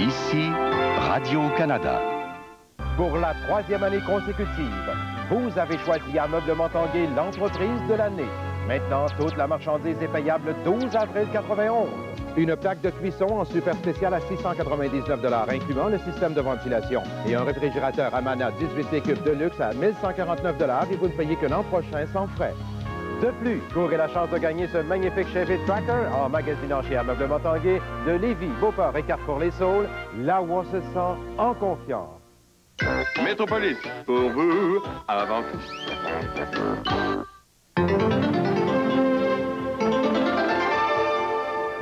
Ici, Radio-Canada. Pour la 3e année consécutive, vous avez choisi Ameublement Tanguay l'entreprise de l'année. Maintenant, toute la marchandise est payable 12 avril 91. Une plaque de cuisson en super spécial à 699 $, incluant le système de ventilation. Et un réfrigérateur Amana 18 pieds cubes de luxe à 1149 $ et vous ne payez que l'an prochain sans frais. De plus, courez la chance de gagner ce magnifique Chevy Tracker en magasinant chez Ameublement Tanguay de Lévis, Beauport et Carrefour-les-Saules, là où on se sent en confiance. Métropolis, pour vous, avant tout.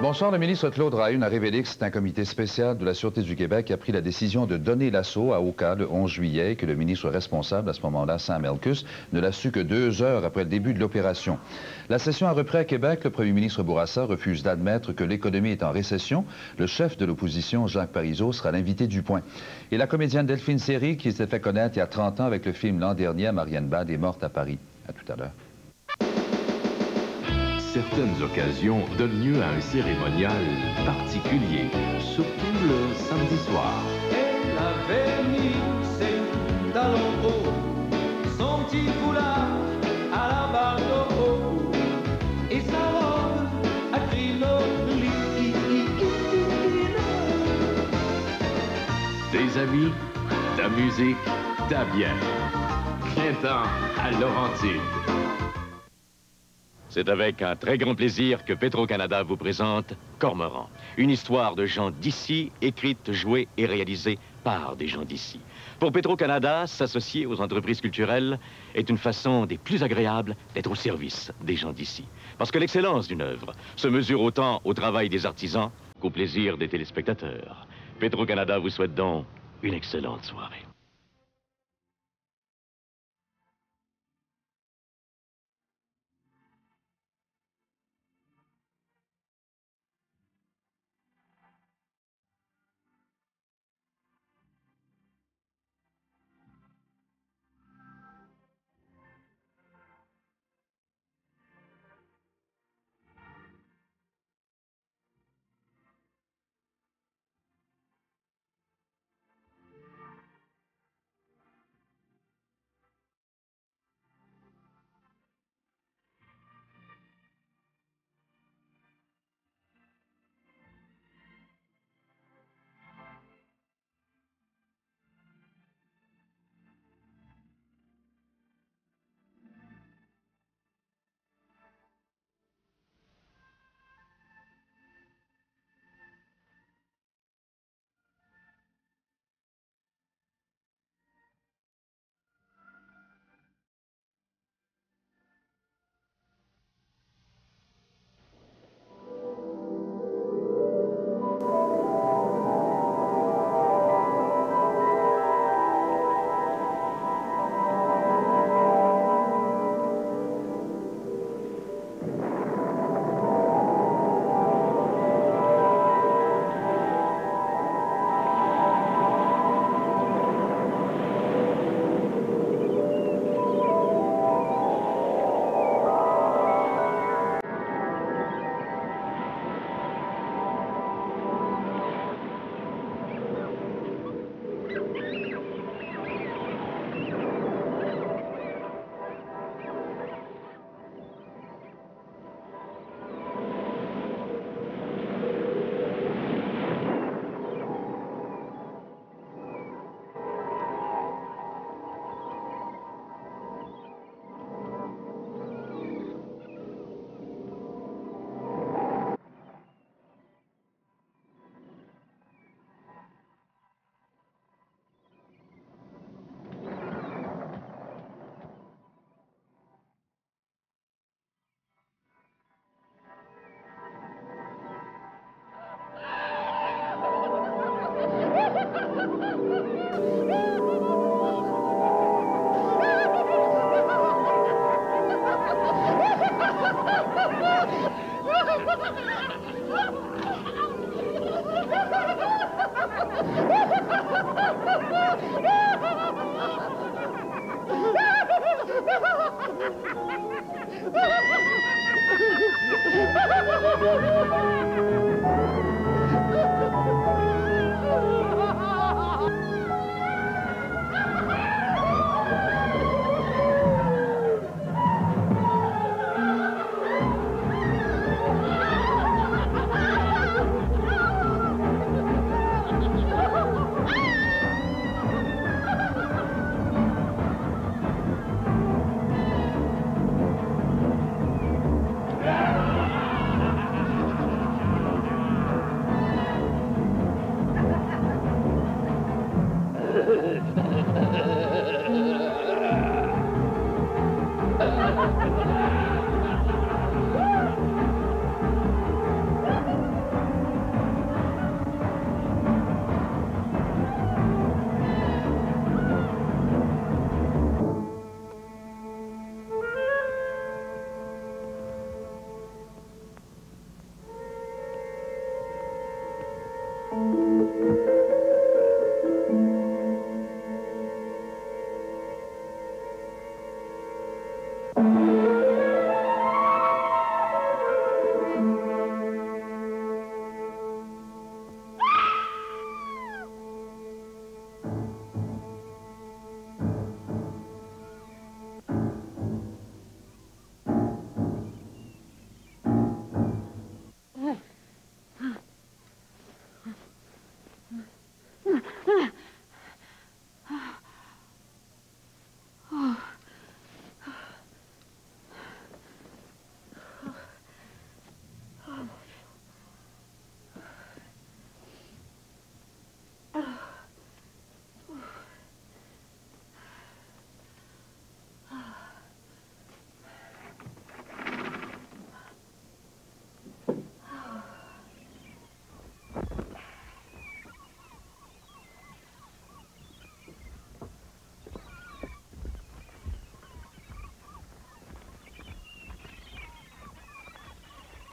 Bonsoir, le ministre Claude Rahune a révélé que c'est un comité spécial de la Sûreté du Québec qui a pris la décision de donner l'assaut à Oka le 11 juillet et que le ministre responsable à ce moment-là, Sam Elkus, ne l'a su que 2 heures après le début de l'opération. La session a repris à Québec. Le premier ministre Bourassa refuse d'admettre que l'économie est en récession. Le chef de l'opposition, Jacques Parizeau, sera l'invité du point. Et la comédienne Delphine Seyrig, qui s'est fait connaître il y a 30 ans avec le film L'an dernier à Marianne Bad, est morte à Paris. À tout à l'heure. Certaines occasions donnent lieu à un cérémonial particulier, surtout le samedi soir. Elle avait mis ses talons hauts, son petit foulard à la barre de haut, et sa robe à crinoline. Des amis, de la musique, de la bière. Printemps à Laurentide. C'est avec un très grand plaisir que Petro-Canada vous présente Cormoran, une histoire de gens d'ici, écrite, jouée et réalisée par des gens d'ici. Pour Petro-Canada, s'associer aux entreprises culturelles est une façon des plus agréables d'être au service des gens d'ici. Parce que l'excellence d'une œuvre se mesure autant au travail des artisans qu'au plaisir des téléspectateurs. Petro-Canada vous souhaite donc une excellente soirée.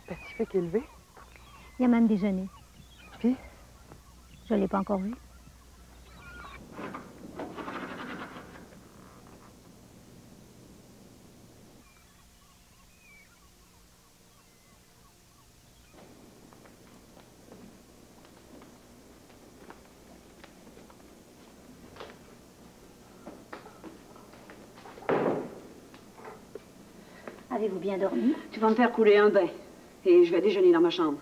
Pacifique élevé? Il a même déjeuné. Puis? Je ne l'ai pas encore vu. Avez-vous bien dormi? Tu vas me faire couler un bain. Et je vais déjeuner dans ma chambre.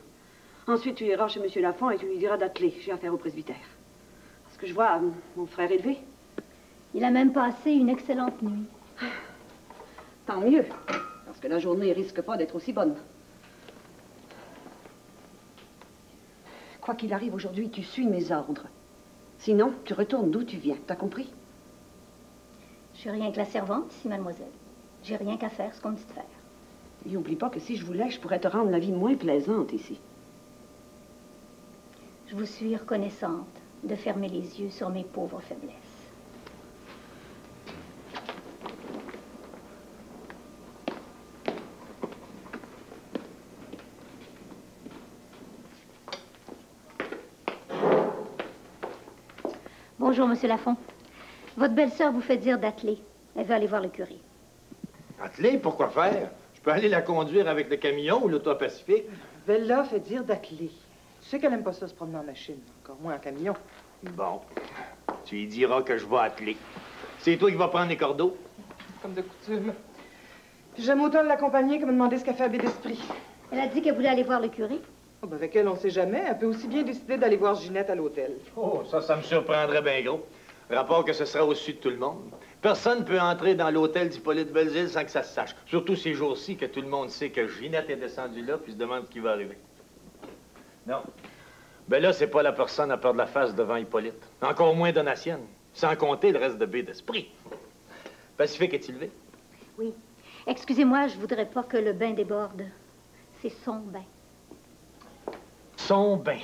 Ensuite, tu iras chez M. Lafont et tu lui diras d'atteler. J'ai affaire au presbytère. Parce que je vois mon frère élevé. Il a même passé une excellente nuit. Tant mieux. Parce que la journée risque pas d'être aussi bonne. Quoi qu'il arrive aujourd'hui, tu suis mes ordres. Sinon, tu retournes d'où tu viens. T'as compris? Je suis rien que la servante ici, mademoiselle. J'ai rien qu'à faire ce qu'on me dit de faire. Et oublie pas que si je voulais, je pourrais te rendre la vie moins plaisante ici. Je vous suis reconnaissante de fermer les yeux sur mes pauvres faiblesses. Bonjour, Monsieur Lafont. Votre belle-sœur vous fait dire d'atteler. Elle veut aller voir le curé. Atteler? Pourquoi faire? Je peux aller la conduire avec le camion ou l'auto Pacifique. Bella fait dire d'atteler. Tu sais qu'elle aime pas ça se promener en machine, encore moins en camion. Bon, tu lui diras que je vais atteler. C'est toi qui vas prendre les cordeaux? Comme de coutume. Puis j'aime autant l'accompagner que me demander ce qu'elle fait à baie d'esprit. Elle a dit qu'elle voulait aller voir le curé. Oh, ben avec elle, on sait jamais. Elle peut aussi bien décider d'aller voir Ginette à l'hôtel. Oh, ça me surprendrait bien gros. Rapport que ce sera au-dessus de tout le monde. Personne ne peut entrer dans l'hôtel d'Hippolyte Belzile sans que ça se sache. Surtout ces jours-ci que tout le monde sait que Ginette est descendue là puis se demande ce qui va arriver. Non. Ben là, c'est pas la personne à perdre la face devant Hippolyte. Encore moins Donatienne. Sans compter le reste de baie d'esprit. Pacifique est-il levé? Oui. Excusez-moi, je voudrais pas que le bain déborde. C'est son bain. Son bain.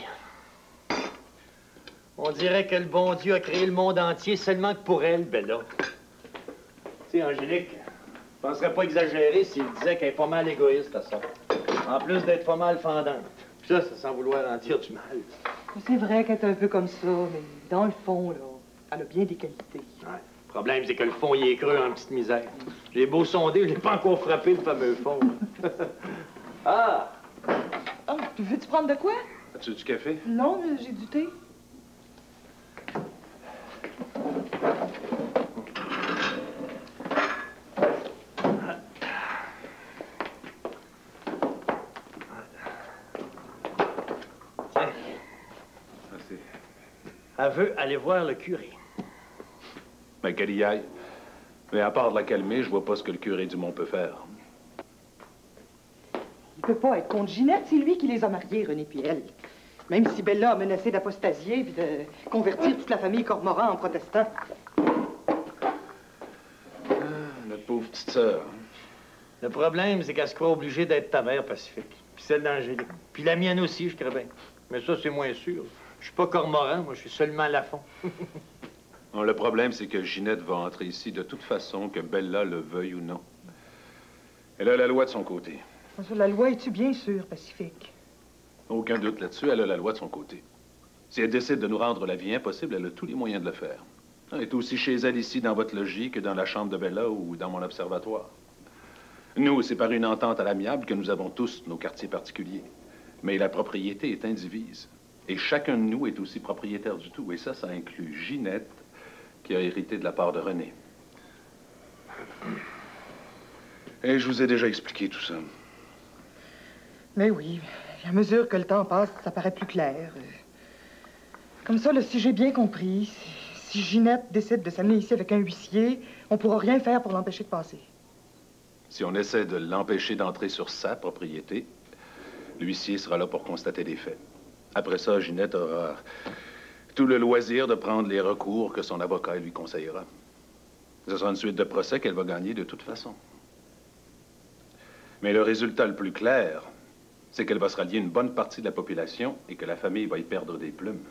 On dirait que le bon Dieu a créé le monde entier seulement que pour elle, Bella. Tu sais, Angélique, je penserais pas exagérer s'il disait qu'elle est pas mal égoïste, ça. En plus d'être pas mal fendante. Puis ça sans vouloir en dire du mal. C'est vrai qu'elle est un peu comme ça, mais dans le fond, là, elle a bien des qualités. Ouais. Le problème, c'est que le fond, il est creux en petite misère. J'ai beau sonder, je l'ai pas encore frappé, le fameux fond. Ah! Oh, veux-tu prendre de quoi? As-tu du café? Non, j'ai du thé. Elle veut aller voir le curé. Ben, qu'elle y aille. Mais à part de la calmer, je vois pas ce que le curé du Mont peut faire. Il peut pas être contre Ginette, c'est lui qui les a mariés, René puis elle. Même si Bella a menacé d'apostasier puis de convertir toute la famille Cormoran en protestants. Notre pauvre petite sœur. Le problème, c'est qu'elle se croit obligée d'être ta mère, Pacifique. Puis celle d'Angélique. Puis la mienne aussi, je crois bien. Mais ça, c'est moins sûr. Je suis pas Cormoran, moi, je suis seulement Lafont. Non, le problème, c'est que Ginette va entrer ici de toute façon, que Bella le veuille ou non. Elle a la loi de son côté. Sur la loi, es-tu bien sûr, Pacifique? Aucun doute là-dessus, elle a la loi de son côté. Si elle décide de nous rendre la vie impossible, elle a tous les moyens de le faire. Elle est aussi chez elle ici, dans votre logis, que dans la chambre de Bella ou dans mon observatoire. Nous, c'est par une entente à l'amiable que nous avons tous nos quartiers particuliers. Mais la propriété est indivise. Et chacun de nous est aussi propriétaire du tout. Et ça inclut Ginette, qui a hérité de la part de René. Et je vous ai déjà expliqué tout ça. Mais oui, à mesure que le temps passe, ça paraît plus clair. Comme ça, là, si j'ai bien compris, si Ginette décide de s'amener ici avec un huissier, on pourra rien faire pour l'empêcher de passer. Si on essaie de l'empêcher d'entrer sur sa propriété, l'huissier sera là pour constater les faits. Après ça, Ginette aura tout le loisir de prendre les recours que son avocat lui conseillera. Ce sera une suite de procès qu'elle va gagner de toute façon. Mais le résultat le plus clair, c'est qu'elle va se rallier une bonne partie de la population et que la famille va y perdre des plumes.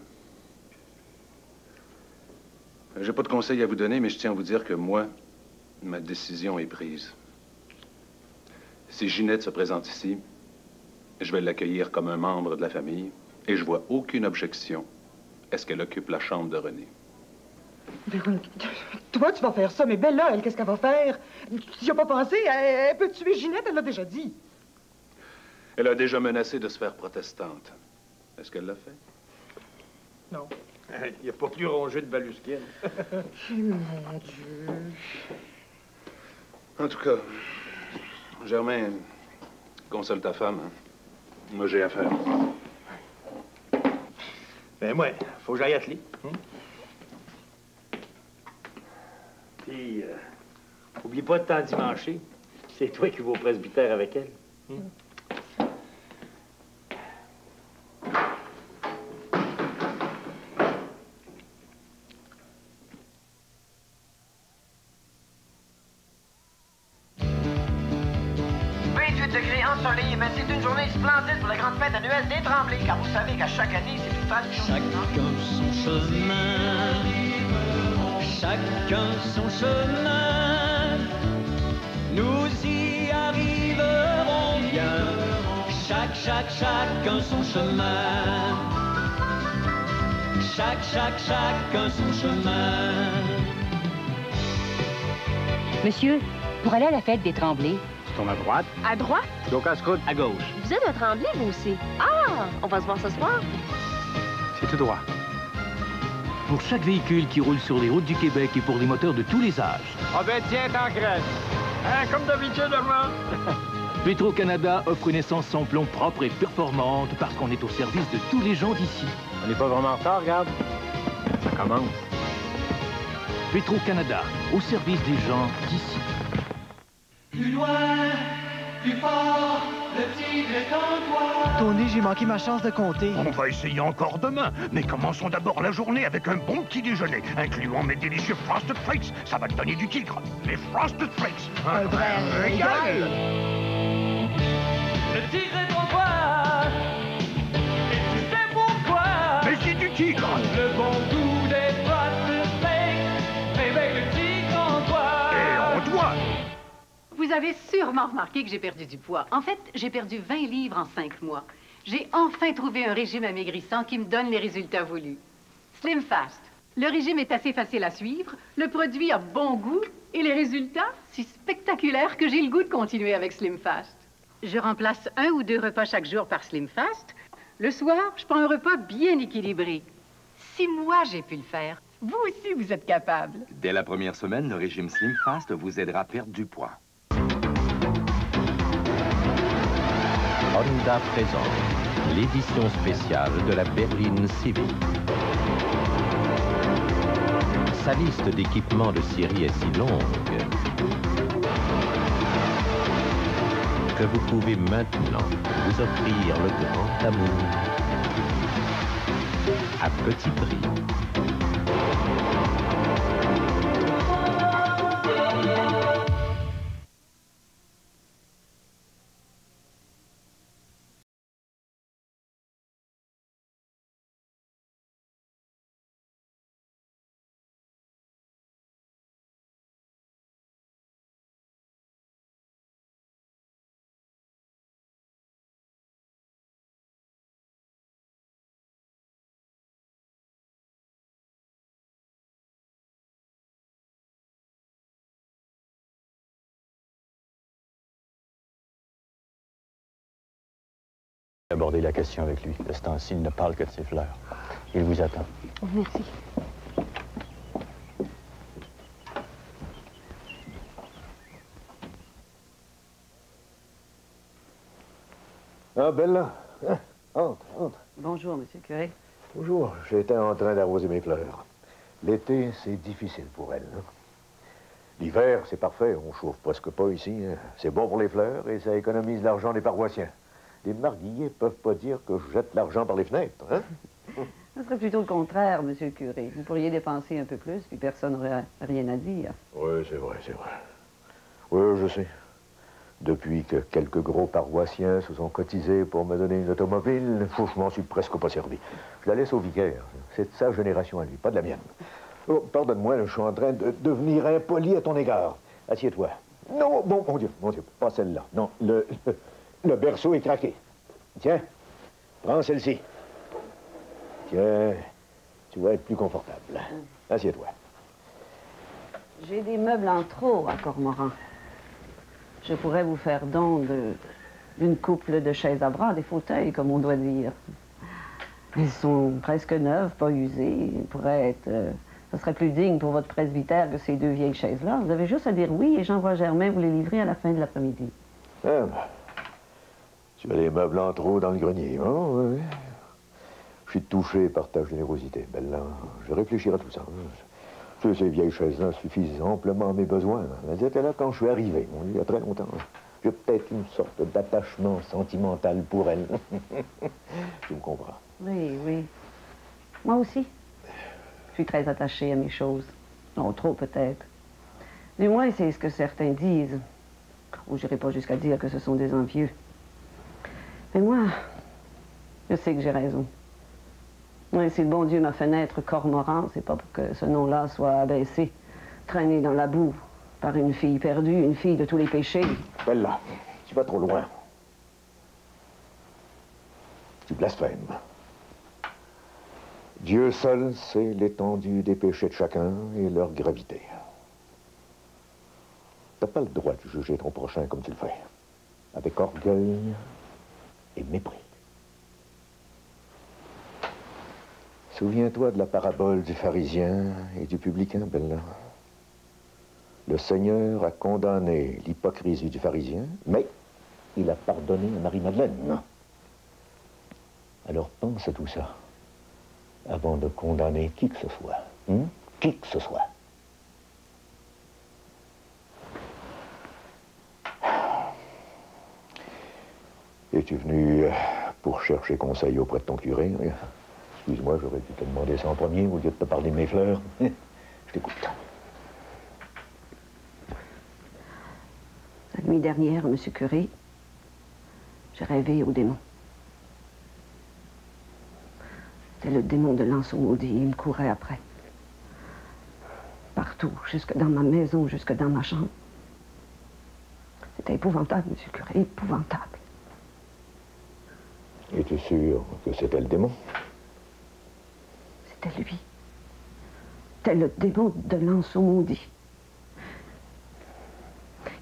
J'ai pas de conseils à vous donner, mais je tiens à vous dire que moi, ma décision est prise. Si Ginette se présente ici, je vais l'accueillir comme un membre de la famille et je vois aucune objection à ce qu'elle occupe la chambre de René. Véronique, toi, tu vas faire ça, mais Bella, elle, qu'est-ce qu'elle va faire? Tu n'y as pas pensé? Elle peut tuer Ginette, elle l'a déjà dit. Elle a déjà menacé de se faire protestante. Est-ce qu'elle l'a fait? Non. Il n'y a pas plus rongé de balusquine. Mon Dieu. En tout cas, Germain, console ta femme. Hein? Moi, j'ai affaire. Ben moi, faut que j'aille atteler. Puis, oublie pas de t'endimancher. C'est toi qui vas au presbytère avec elle. Ensoleillé, mais c'est une journée splendide pour la grande fête annuelle des Tremblés, car vous savez qu'à chaque année, c'est une tradition. Chacun son chemin, chacun son chemin, nous y arriverons bien. Chacun son chemin, chacun son chemin. Monsieur, pour aller à la fête des Tremblés, tourne à droite. À droite? Donc à Scout. À gauche. Vous êtes un Tremblay, vous aussi? Ah! On va se voir ce soir? C'est tout droit. Pour chaque véhicule qui roule sur les routes du Québec et pour les moteurs de tous les âges. Ah ben tiens, t'en crèves. Hein, comme d'habitude, Armand. Petro-Canada offre une essence sans plomb propre et performante parce qu'on est au service de tous les gens d'ici. On n'est pas vraiment en retard, regarde. Ça commence. Petro-Canada, au service des gens d'ici. Plus loin, plus fort, le tigre est en toi. Tony, j'ai manqué ma chance de compter. On va essayer encore demain, mais commençons d'abord la journée avec un bon petit déjeuner, incluant mes délicieux Frosted Flakes. Ça va te donner du tigre. Les Frosted Flakes. Un vrai régal. Le tigre est en toi. Et tu sais pourquoi? Mais c'est du tigre. Le bon goût des Frosted Flakes réveille le tigre en toi. Et en toi. Vous avez sûrement remarqué que j'ai perdu du poids. En fait, j'ai perdu 20 livres en 5 mois. J'ai enfin trouvé un régime amaigrissant qui me donne les résultats voulus. Slim Fast. Le régime est assez facile à suivre, le produit a bon goût et les résultats, si spectaculaires que j'ai le goût de continuer avec Slim Fast. Je remplace 1 ou 2 repas chaque jour par Slim Fast. Le soir, je prends un repas bien équilibré. Si moi, j'ai pu le faire, vous aussi, vous êtes capable. Dès la première semaine, le régime Slim Fast vous aidera à perdre du poids. Honda présente l'édition spéciale de la berline Civic. Sa liste d'équipements de série est si longue que vous pouvez maintenant vous offrir le grand amour à petit prix. Aborder la question avec lui. De ce temps-ci, il ne parle que de ses fleurs. Il vous attend. Merci. Ah, Bella. Hein? Entre, entre. Bonjour, monsieur le curé. Bonjour. J'étais en train d'arroser mes fleurs. L'été, c'est difficile pour elles. Hein? L'hiver, c'est parfait. On chauffe presque pas ici. Hein? C'est bon pour les fleurs et ça économise l'argent des paroissiens. Les marguilliers peuvent pas dire que je jette l'argent par les fenêtres. Hein? Ce serait plutôt le contraire, monsieur le curé. Vous pourriez dépenser un peu plus, puis personne n'aurait rien à dire. Oui, c'est vrai, c'est vrai. Oui, je sais. Depuis que quelques gros paroissiens se sont cotisés pour me donner une automobile, je m'en suis presque pas servi. Je la laisse au vicaire. C'est de sa génération à lui, pas de la mienne. Oh, pardonne-moi, je suis en train de devenir impoli à ton égard. Assieds-toi. Non, bon, mon Dieu, pas celle-là. Non, le berceau est craqué. Tiens, prends celle-ci. Tiens, tu vas être plus confortable. Assieds-toi. J'ai des meubles en trop à Cormoran. Je pourrais vous faire don d'une couple de chaises à bras, des fauteuils, comme on doit dire. Ils sont presque neufs, pas usés. Ils pourraient être... ça serait plus digne pour votre presbytère que ces deux vieilles chaises-là. Vous avez juste à dire oui et j'envoie Germain vous les livrer à la fin de l'après-midi. Ah, ben, tu as les meubles en trop dans le grenier, hein? Oui. Je suis touché par ta générosité, Bella. Je réfléchirai à tout ça. Ces vieilles chaises-là suffisent amplement à mes besoins. Elles étaient là quand je suis arrivé, il y a très longtemps. J'ai peut-être une sorte d'attachement sentimental pour elles. Tu me comprends? Oui, oui. Moi aussi. Je suis très attachée à mes choses. Non, trop peut-être. Du moins, c'est ce que certains disent. Ou je n'irai pas jusqu'à dire que ce sont des envieux. Mais moi, je sais que j'ai raison. Oui, si le bon Dieu m'a fait naître Cormoran, c'est pas pour que ce nom-là soit abaissé, traîné dans la boue par une fille perdue, une fille de tous les péchés. Bella, tu vas trop loin. Tu blasphèmes. Dieu seul sait l'étendue des péchés de chacun et leur gravité. T'as pas le droit de juger ton prochain comme tu le fais, avec orgueil et mépris. Souviens-toi de la parabole du pharisien et du publicain, Bella. Le Seigneur a condamné l'hypocrisie du pharisien, mais il a pardonné à Marie-Madeleine. Alors pense à tout ça avant de condamner qui que ce soit. Qui que ce soit. Es-tu venu pour chercher conseil auprès de ton curé? Excuse-moi, j'aurais dû te demander ça en premier au lieu de te parler de mes fleurs. Je t'écoute. La nuit dernière, monsieur curé, j'ai rêvé au démon. C'était le démon de l'anseau maudit. Il me courait après. Partout, jusque dans ma maison, jusque dans ma chambre. C'était épouvantable, monsieur curé, épouvantable. Es-tu sûr que c'était le démon? C'était lui. C'était le démon de l'anseau maudit.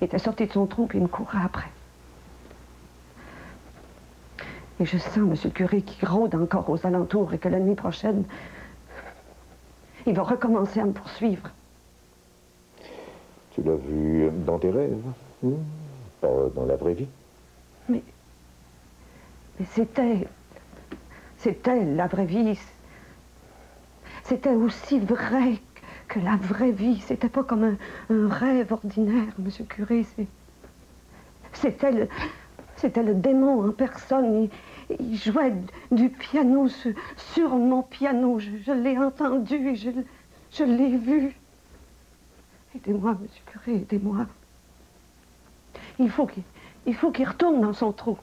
Il était sorti de son trou, puis il me courait après. Et je sens, monsieur le curé, qu'il rôde encore aux alentours et que la nuit prochaine, il va recommencer à me poursuivre. Tu l'as vu dans tes rêves, pas dans la vraie vie? Mais c'était la vraie vie. C'était aussi vrai que la vraie vie. C'était pas comme un rêve ordinaire, monsieur le curé. C'était le démon en personne. Il jouait du piano sur mon piano. Je l'ai entendu et je l'ai vu. Aidez-moi, monsieur le curé, aidez-moi. Il faut qu'il retourne dans son trou.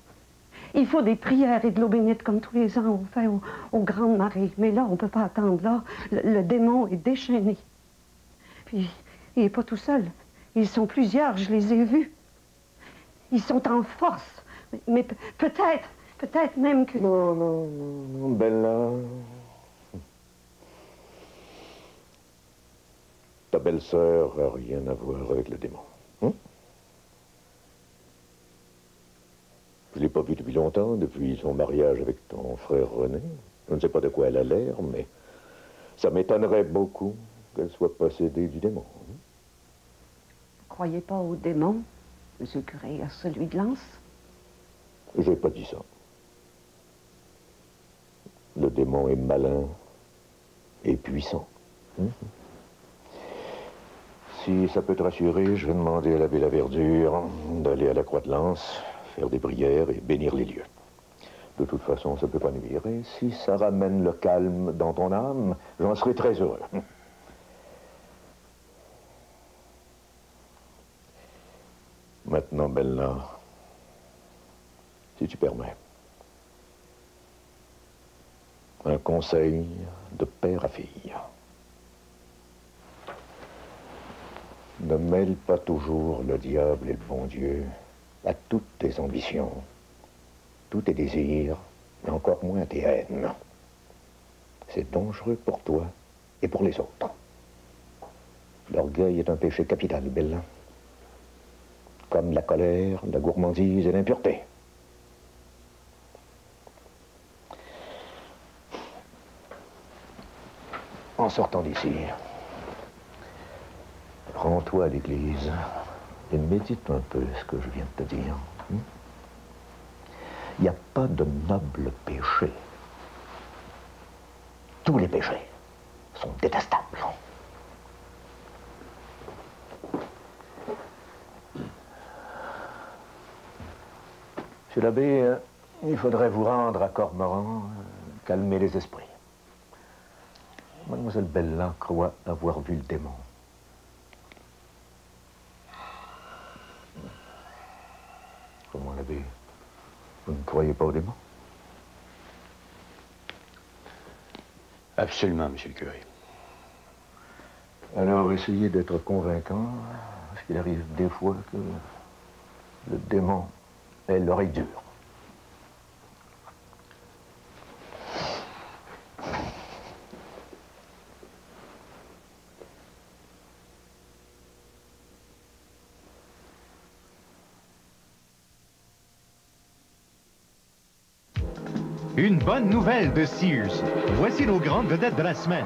Il faut des prières et de l'eau bénite comme tous les ans on fait aux grandes marées. Mais là, on ne peut pas attendre. Là, le démon est déchaîné. Puis, il n'est pas tout seul. Ils sont plusieurs, je les ai vus. Ils sont en force. Mais peut-être même que... Non, Bella. Ta belle-sœur n'a rien à voir avec le démon. Je l'ai pas vue depuis longtemps, depuis son mariage avec ton frère René. Je ne sais pas de quoi elle a l'air, mais ça m'étonnerait beaucoup qu'elle soit possédée du démon. Croyez pas au démon, monsieur le curé, à celui de Lens? J'ai pas dit ça. Le démon est malin et puissant. Si ça peut te rassurer, je vais demander à l'abbé Laverdure d'aller à la Croix de Lens, faire des prières et bénir les lieux. De toute façon, ça ne peut pas nuire. Et si ça ramène le calme dans ton âme, j'en serai très heureux. Maintenant, Bella, si tu permets, un conseil de père à fille. Ne mêle pas toujours le diable et le bon Dieu à toutes tes ambitions, tous tes désirs, et encore moins tes haines. C'est dangereux pour toi et pour les autres. L'orgueil est un péché capital, Bella. Comme la colère, la gourmandise et l'impureté. En sortant d'ici, rends-toi à l'église et médite un peu ce que je viens de te dire. Il n'y a pas de noble péché. Tous les péchés sont détestables. Monsieur l'abbé, il faudrait vous rendre à Cormoran, calmer les esprits. Mademoiselle Bella croit avoir vu le démon. Comment, l'abbé? Vous ne croyez pas au démon? Absolument, monsieur le curé. Alors, essayez d'être convaincant, parce qu'il arrive des fois que le démon ait l'oreille dure. Une bonne nouvelle de Sears. Voici nos grandes vedettes de la semaine.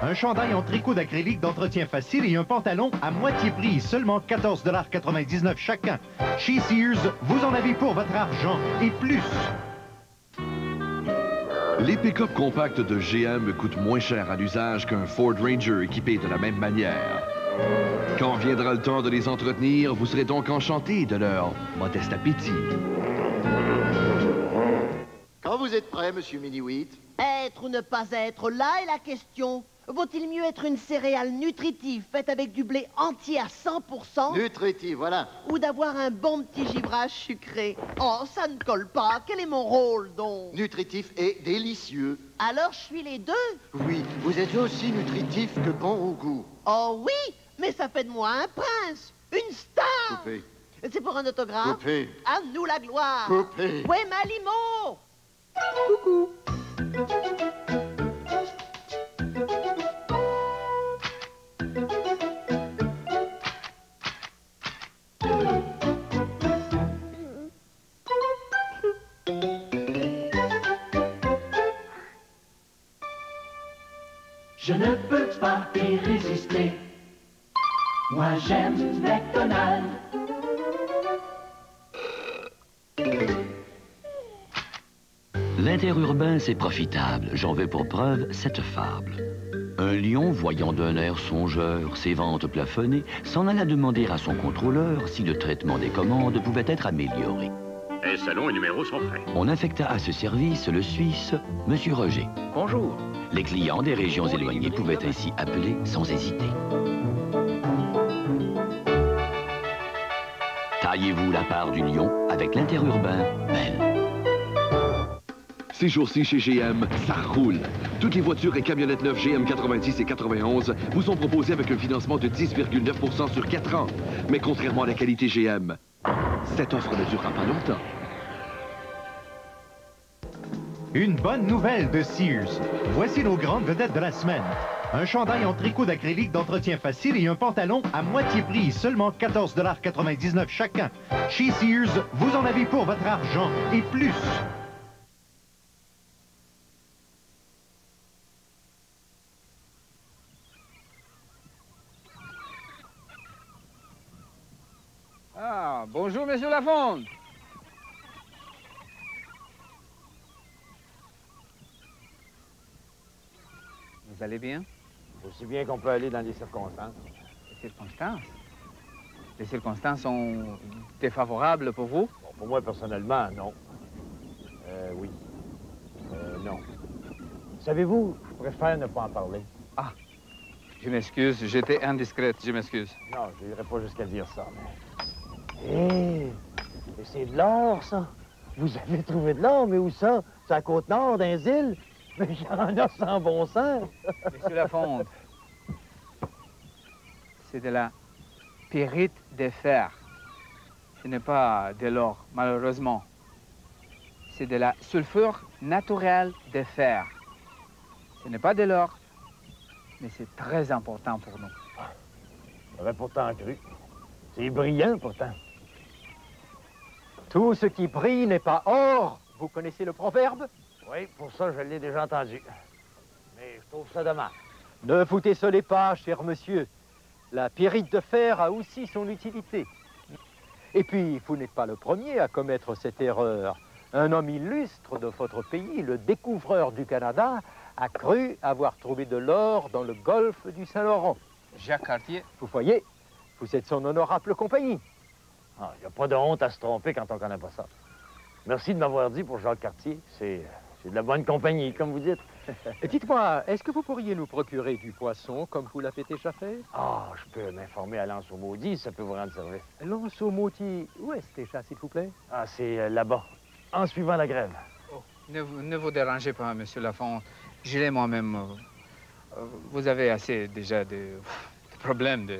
Un chandail en tricot d'acrylique d'entretien facile et un pantalon à moitié prix, seulement 14,99 $ chacun. Chez Sears, vous en avez pour votre argent et plus. Les pick-up compacts de GM coûtent moins cher à l'usage qu'un Ford Ranger équipé de la même manière. Quand viendra le temps de les entretenir, vous serez donc enchanté de leur modeste appétit. Quand vous êtes prêt, monsieur Miniwheat? Être ou ne pas être, là est la question. Vaut-il mieux être une céréale nutritive faite avec du blé entier à 100%? Nutritive, voilà. Ou d'avoir un bon petit givrage sucré? Oh, ça ne colle pas. Quel est mon rôle, donc? Nutritif et délicieux. Alors, je suis les deux? Oui, vous êtes aussi nutritif que bon au goût. Oh oui, mais ça fait de moi un prince, une star. Coupé. C'est pour un autographe? Coupé. À nous la gloire. Coupé. Ouais, Malimo. Coucou. Je ne peux pas y résister. Moi j'aime McDonald's. L'interurbain, c'est profitable. J'en veux pour preuve cette fable. Un lion, voyant d'un air songeur ses ventes plafonnées, s'en alla demander à son contrôleur si le traitement des commandes pouvait être amélioré. Les salons et numéros sont prêts. On affecta à ce service le Suisse, Monsieur Roger. Bonjour. Les clients des régions éloignées pouvaient ainsi appeler sans hésiter. Taillez-vous la part du lion avec l'interurbain Bell. Ces jours-ci, chez GM, ça roule. Toutes les voitures et camionnettes neuves GM 90 et 91 vous sont proposées avec un financement de 10,9 % sur 4 ans. Mais contrairement à la qualité GM, cette offre ne durera pas longtemps. Une bonne nouvelle de Sears. Voici nos grandes vedettes de la semaine. Un chandail en tricot d'acrylique d'entretien facile et un pantalon à moitié prix, seulement 14,99 $ chacun. Chez Sears, vous en avez pour votre argent et plus. Ah, bonjour, monsieur Lafond. Vous allez bien? Aussi bien qu'on peut aller dans les circonstances. Les circonstances? Les circonstances sont défavorables pour vous? Bon, pour moi, personnellement, non. Oui. Non. Savez-vous, je préfère ne pas en parler. Ah, je m'excuse, j'étais indiscrète, je m'excuse. Non, je n'irai pas jusqu'à dire ça, mais... Hé! Mais c'est de l'or, ça! Vous avez trouvé de l'or, mais où ça? C'est à la Côte-Nord, dans les îles? Mais il y en a sans bon sens! Monsieur Lafond, c'est de la pyrite de fer. Ce n'est pas de l'or, malheureusement. C'est de la sulfure naturelle de fer. Ce n'est pas de l'or, mais c'est très important pour nous. J'aurais pourtant cru. C'est brillant, pourtant. Tout ce qui brille n'est pas or. Vous connaissez le proverbe? Oui, pour ça, je l'ai déjà entendu. Mais je trouve ça dommage. Ne vous désolez pas, cher monsieur. La pyrite de fer a aussi son utilité. Et puis, vous n'êtes pas le premier à commettre cette erreur. Un homme illustre de votre pays, le découvreur du Canada, a cru avoir trouvé de l'or dans le golfe du Saint-Laurent. Jacques Cartier. Vous voyez, vous êtes son honorable compagnie. Il n'y a pas de honte à se tromper quand on ne connaît pas ça. Merci de m'avoir dit pour Jacques Cartier. C'est de la bonne compagnie, comme vous dites. Dites-moi, est-ce que vous pourriez nous procurer du poisson, comme vous l'avez déjà fait? Ah, je peux m'informer à l'Anse au Maudit, ça peut vous rendre service. L'Anse au Maudit, où est-ce déjà, s'il vous plaît? Ah, c'est là-bas, en suivant la grève. Oh, ne vous dérangez pas, monsieur Lafond. Je l'ai moi-même. Vous avez assez déjà de problèmes de...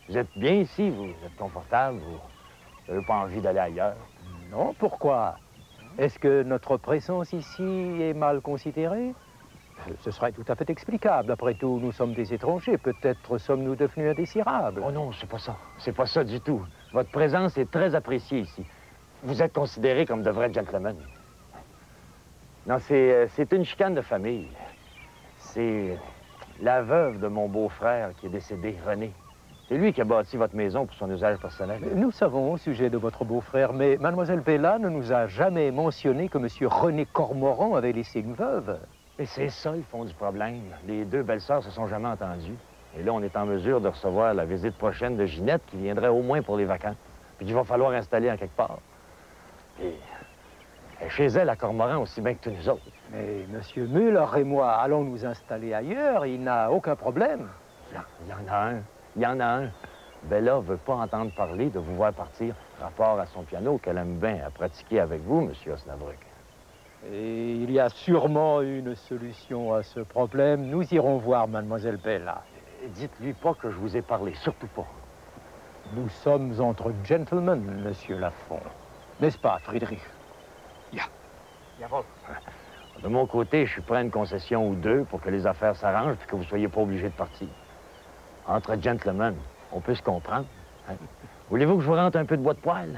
Vous êtes bien ici, vous êtes confortable, vous n'avez pas envie d'aller ailleurs? Non, pourquoi? Est-ce que notre présence ici est mal considérée? Ce serait tout à fait explicable. Après tout, nous sommes des étrangers. Peut-être sommes-nous devenus indésirables. Oh non, c'est pas ça. C'est pas ça du tout. Votre présence est très appréciée ici. Vous êtes considérés comme de vrais gentlemen. Non, c'est une chicane de famille. C'est la veuve de mon beau-frère qui est décédé, René. C'est lui qui a bâti votre maison pour son usage personnel. Nous savons au sujet de votre beau-frère, mais Mademoiselle Bella ne nous a jamais mentionné que Monsieur René Cormoran avait laissé une veuve. Et c'est ça le fond du problème. Les deux belles-sœurs se sont jamais entendues. Et là, on est en mesure de recevoir la visite prochaine de Ginette, qui viendrait au moins pour les vacances. Puis qu'il va falloir installer en quelque part. Et chez elle, à Cormoran, aussi bien que tous nous autres. Mais Monsieur Muller et moi allons nous installer ailleurs. Il n'a aucun problème. Il y en a un. Il y en a un. Bella veut pas entendre parler de vous voir partir, rapport à son piano qu'elle aime bien à pratiquer avec vous, Monsieur Osnabrück. Et il y a sûrement une solution à ce problème. Nous irons voir Mademoiselle Bella. Dites-lui pas que je vous ai parlé, surtout pas. Nous sommes entre gentlemen, Monsieur Lafond. N'est-ce pas, Friedrich? De mon côté, je suis prêt à une concession ou deux pour que les affaires s'arrangent et que vous ne soyez pas obligé de partir. Entre gentlemen, on peut se comprendre. Hein? Voulez-vous que je vous rentre un peu de bois de poêle?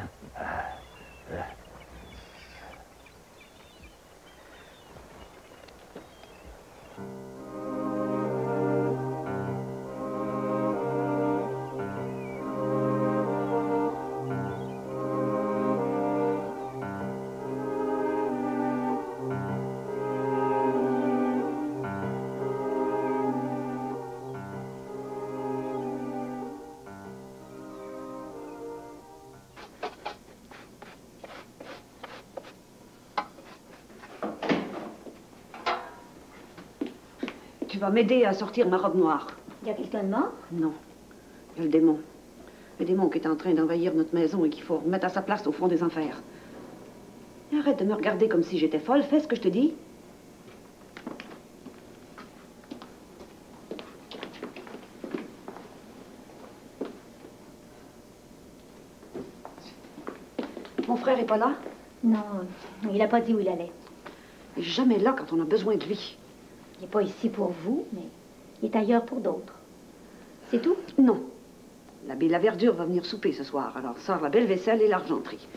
Tu vas m'aider à sortir ma robe noire. Il y a quelqu'un de mort? Non. Il y a le démon. Le démon qui est en train d'envahir notre maison et qu'il faut remettre à sa place au fond des enfers. Arrête de me regarder comme si j'étais folle. Fais ce que je te dis. Mon frère est pas là? Non, il n'a pas dit où il allait. Il n'est jamais là quand on a besoin de lui. Il n'est pas ici pour vous, mais il est ailleurs pour d'autres. C'est tout? Non. L'abbé Laverdure va venir souper ce soir, alors sort la belle vaisselle et l'argenterie.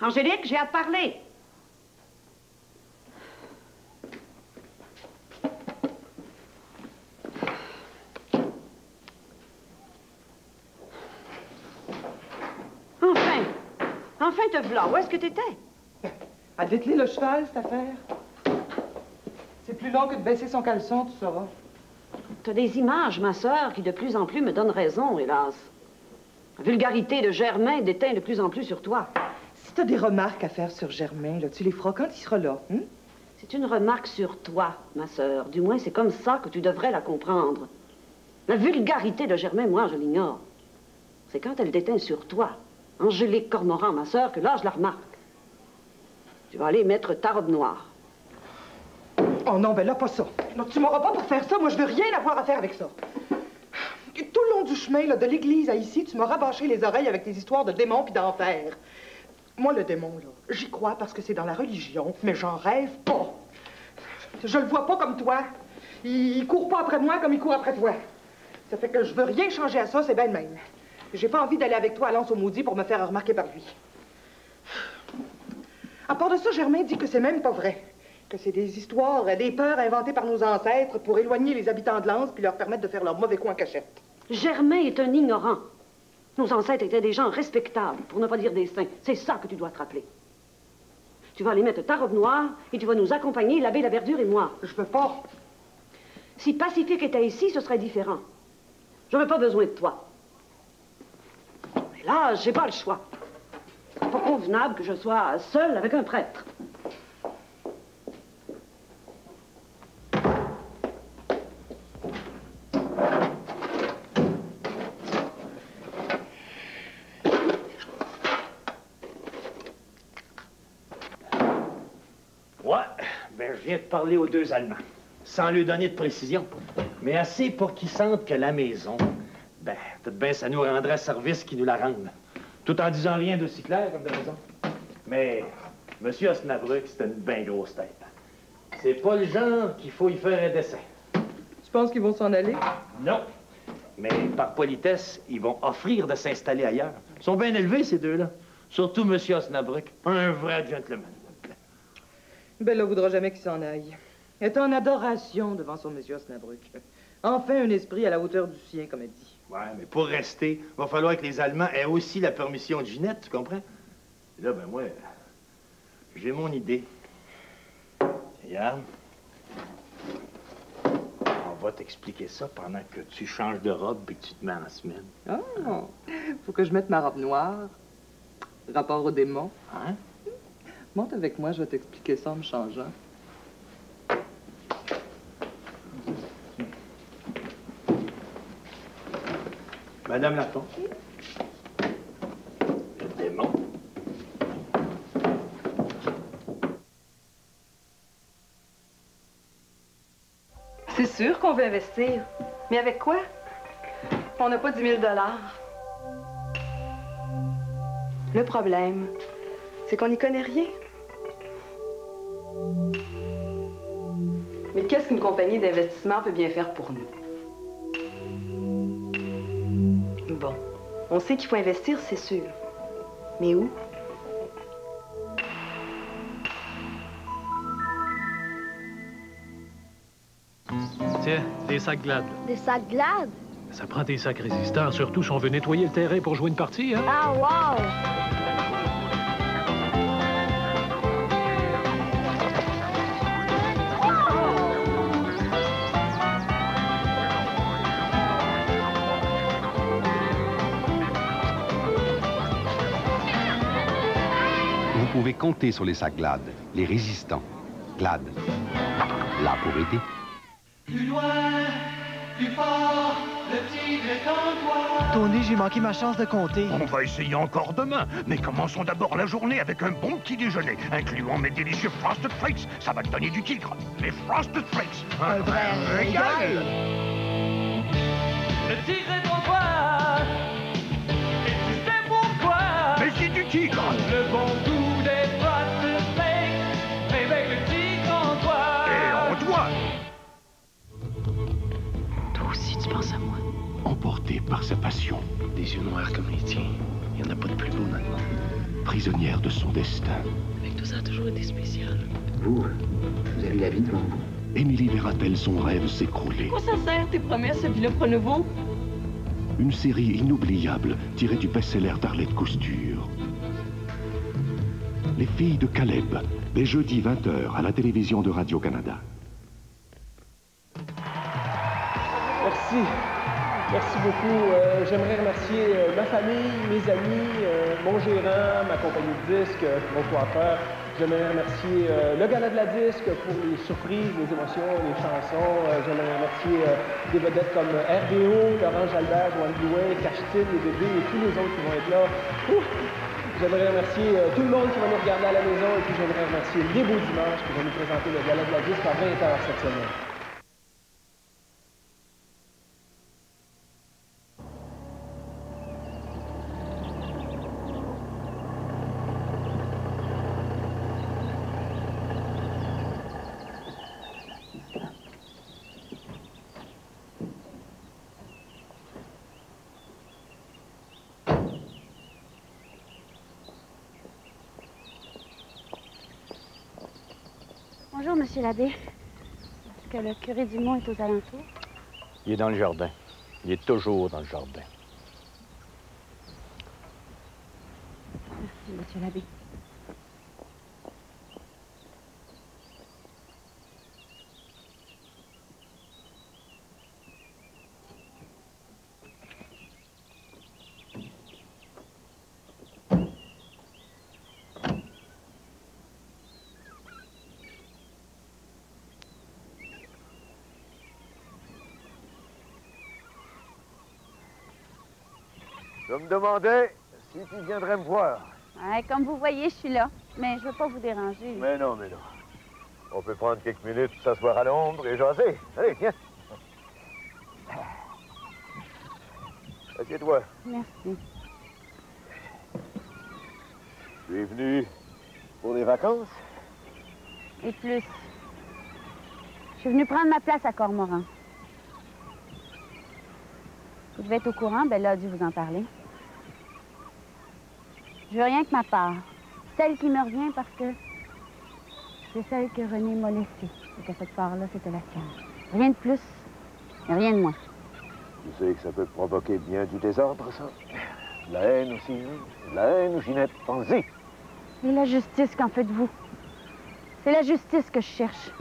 Angélique, j'ai à te parler. Enfin, te v'là. Où est-ce que t'étais? À dételer le cheval, cette affaire. C'est plus long que de baisser son caleçon, tu sauras. T'as des images, ma sœur, qui de plus en plus me donnent raison, hélas. La vulgarité de Germain déteint de plus en plus sur toi. Si t'as des remarques à faire sur Germain, là, tu les feras quand il sera là, hein? C'est une remarque sur toi, ma sœur. Du moins, c'est comme ça que tu devrais la comprendre. La vulgarité de Germain, moi, je l'ignore. C'est quand elle déteint sur toi, Angélique Cormoran, ma sœur, que là, je la remarque. Tu vas aller mettre ta robe noire. Oh non, ben là, pas ça. Non, tu m'auras pas pour faire ça. Moi, je veux rien avoir à faire avec ça. Et tout le long du chemin, là, de l'église à ici, tu m'as rabâché les oreilles avec tes histoires de démons puis d'enfer. Moi, le démon, là, j'y crois parce que c'est dans la religion, mais j'en rêve pas. Je le vois pas comme toi. Il court pas après moi comme il court après toi. Ça fait que je veux rien changer à ça, c'est bien le même. J'ai pas envie d'aller avec toi à l'Anse au Maudit pour me faire remarquer par lui. À part de ça, Germain dit que c'est même pas vrai. Que c'est des histoires, des peurs inventées par nos ancêtres pour éloigner les habitants de l'Anse puis leur permettre de faire leur mauvais coup en cachette. Germain est un ignorant. Nos ancêtres étaient des gens respectables, pour ne pas dire des saints. C'est ça que tu dois te rappeler. Tu vas aller mettre ta robe noire et tu vas nous accompagner, l'abbé Laverdure et moi. Je peux pas. Si Pacifique était ici, ce serait différent. J'aurais pas besoin de toi. Mais là, j'ai pas le choix. C'est pas convenable que je sois seule avec un prêtre. Ouais, ben je viens de parler aux deux Allemands, sans lui donner de précision, mais assez pour qu'ils sentent que la maison, ben, peut-être bien ça nous rendrait service qu'ils nous la rendent. Tout en disant rien d'aussi clair, comme de raison. Mais M. Osnabrück, c'est une bien grosse tête. C'est pas le genre qu'il faut y faire un dessin. Tu penses qu'ils vont s'en aller? Non. Mais par politesse, ils vont offrir de s'installer ailleurs. Ils sont bien élevés, ces deux-là. Surtout M. Osnabrück. Un vrai gentleman. Bella voudra jamais qu'il s'en aille. Elle est en adoration devant son monsieur Osnabrück. Enfin, un esprit à la hauteur du sien, comme elle dit. Ouais, mais pour rester, il va falloir que les Allemands aient aussi la permission de Ginette, tu comprends? Et là, ben moi, j'ai mon idée. Regarde. On va t'expliquer ça pendant que tu changes de robe et que tu te mets en semaine. Oh! Faut que je mette ma robe noire. Rapport au démon. Hein? Monte avec moi, je vais t'expliquer ça en me changeant. Madame Laton. Le démon. C'est sûr qu'on veut investir. Mais avec quoi? On n'a pas 10 000 $. Le problème, c'est qu'on n'y connaît rien. Mais qu'est-ce qu'une compagnie d'investissement peut bien faire pour nous? Bon, on sait qu'il faut investir, c'est sûr. Mais où? Tiens, des sacs Glad. Des sacs Glad? Ça prend des sacs résistants, surtout si on veut nettoyer le terrain pour jouer une partie, hein? Ah, wow! Vous pouvez compter sur les sacs Glad, les résistants. Glad, là pour aider. Plus loin, plus fort, le tigre est en toi. Tony, j'ai manqué ma chance de compter. On va essayer encore demain, mais commençons d'abord la journée avec un bon petit déjeuner, incluant mes délicieux Frosted Flakes. Ça va te donner du tigre. Les Frosted Flakes. Un vrai régal. Le tigre est en toi. Et tu sais pourquoi? Mais c'est du tigre. Le bon goût des Frosted Flakes réveille le tigre en toi. Et en toi. Toi aussi, tu penses à moi. Emportée par sa passion. Des yeux noirs comme les tiens. Il n'y en a pas de plus beau dans le monde. Prisonnière de son destin. Avec tout ça a toujours été spécial. Vous avez la vie devant vous. Émilie verra-t-elle son rêve s'écrouler? Quoi ça sert, tes promesses et puis le renouveau? Une série inoubliable tirée du best-seller d'Arlette Cousture. Les filles de Caleb, les jeudis 20h à la télévision de Radio-Canada. Merci. Merci beaucoup. J'aimerais remercier ma famille, mes amis, mon gérant, ma compagnie de disques, mon coiffeur. J'aimerais remercier le gala de la disque pour les surprises, les émotions, les chansons. J'aimerais remercier des vedettes comme RBO, Laurent Jalbert, Joanne Blouin, Cachetil, les bébés et tous les autres qui vont être là. J'aimerais remercier tout le monde qui va nous regarder à la maison et puis j'aimerais remercier Les Beaux Dimanches qui vont nous présenter le gala de la disque à 20h cette semaine. Bonjour, monsieur l'abbé. Est-ce que le curé Dumont est aux alentours? Il est dans le jardin. Il est toujours dans le jardin. Merci, monsieur l'abbé. Je me demandais si tu viendrais me voir. Ouais, comme vous voyez, je suis là. Mais je veux pas vous déranger. Mais non, mais non. On peut prendre quelques minutes pour s'asseoir à l'ombre et jaser. Allez, viens. Assieds-toi. Merci. Tu es venu pour des vacances? Et plus. Je suis venue prendre ma place à Cormoran. Vous devez être au courant, Bella a dû vous en parler. Je veux rien que ma part. Celle qui me revient parce que c'est celle que René m'a laissée. Et que cette part-là, c'était la sienne. Rien de plus et rien de moins. Tu sais que ça peut provoquer bien du désordre, ça. De la haine aussi. De la haine, Ginette, pense-y. Et la justice, qu'en faites-vous? C'est la justice que je cherche.